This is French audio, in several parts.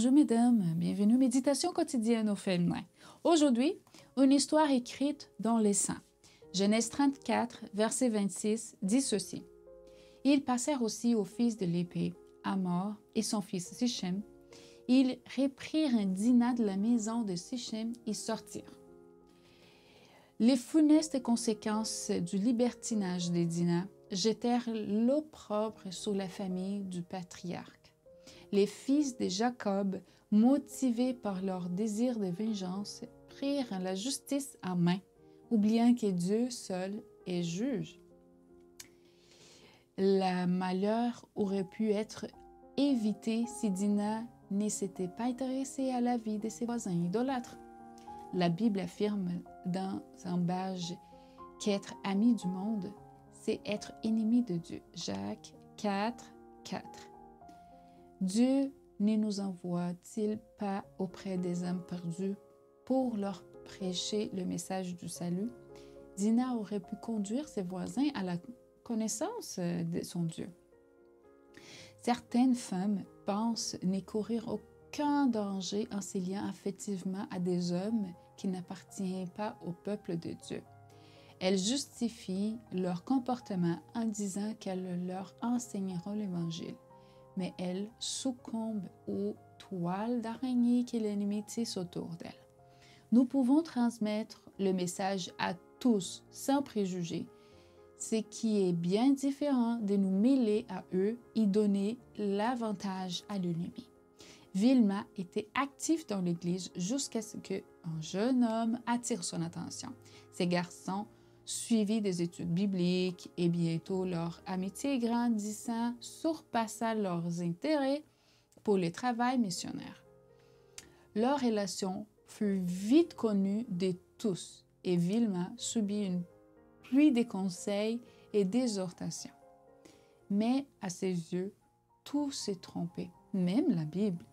Bonjour mesdames, bienvenue Méditation quotidienne au féminin. Aujourd'hui, une histoire écrite dans les saints. Genèse 34, verset 26 dit ceci. Ils passèrent aussi au fils de l'épée, Hamor et son fils Sichem. Ils reprirent Dina de la maison de Sichem et sortirent. Les funestes conséquences du libertinage de Dina jetèrent l'opprobre sur la famille du patriarche. Les fils de Jacob, motivés par leur désir de vengeance, prirent la justice en main, oubliant que Dieu seul est juge. Le malheur aurait pu être évité si Dina ne s'était pas intéressée à la vie de ses voisins idolâtres. La Bible affirme dans un page qu'être ami du monde, c'est être ennemi de Dieu. Jacques 4, 4. Dieu ne nous envoie-t-il pas auprès des hommes perdus pour leur prêcher le message du salut? Dina aurait pu conduire ses voisins à la connaissance de son Dieu. Certaines femmes pensent ne courir aucun danger en se liant affectivement à des hommes qui n'appartiennent pas au peuple de Dieu. Elles justifient leur comportement en disant qu'elles leur enseigneront l'Évangile. Mais elles succombent aux toiles d'araignée que l'ennemi tisse autour d'elles. Nous pouvons transmettre le message à tous sans préjugés, ce qui est bien différent de nous mêler à eux et donner l'avantage à l'ennemi. Vilma était active dans l'Église jusqu'à ce qu'un jeune homme attire son attention. Ces garçons suivis des études bibliques et bientôt leur amitié grandissant surpassa leurs intérêts pour le travail missionnaire. Leur relation fut vite connue de tous et Vilma subit une pluie de conseils et d'exhortations. Mais à ses yeux, tout s'est trompé, même la Bible.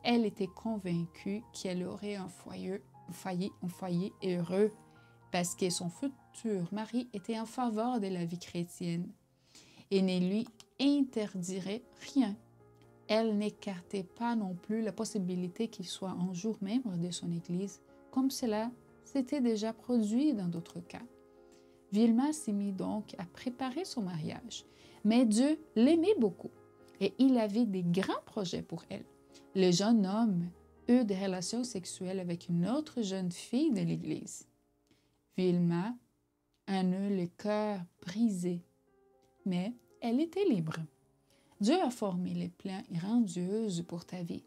Elle était convaincue qu'elle aurait un foyer heureux parce que son futur mari était en faveur de la vie chrétienne et ne lui interdirait rien. Elle n'écartait pas non plus la possibilité qu'il soit un jour membre de son Église, comme cela s'était déjà produit dans d'autres cas. Vilma s'est mise donc à préparer son mariage, mais Dieu l'aimait beaucoup et il avait des grands projets pour elle. Le jeune homme eut des relations sexuelles avec une autre jeune fille de l'Église. Vilma en eut le cœur brisé, mais elle était libre. Dieu a formé les plans grandioses pour ta vie.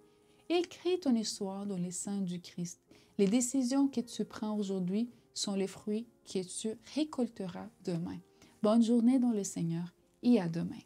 Écris ton histoire dans les seins du Christ. Les décisions que tu prends aujourd'hui sont les fruits que tu récolteras demain. Bonne journée dans le Seigneur et à demain.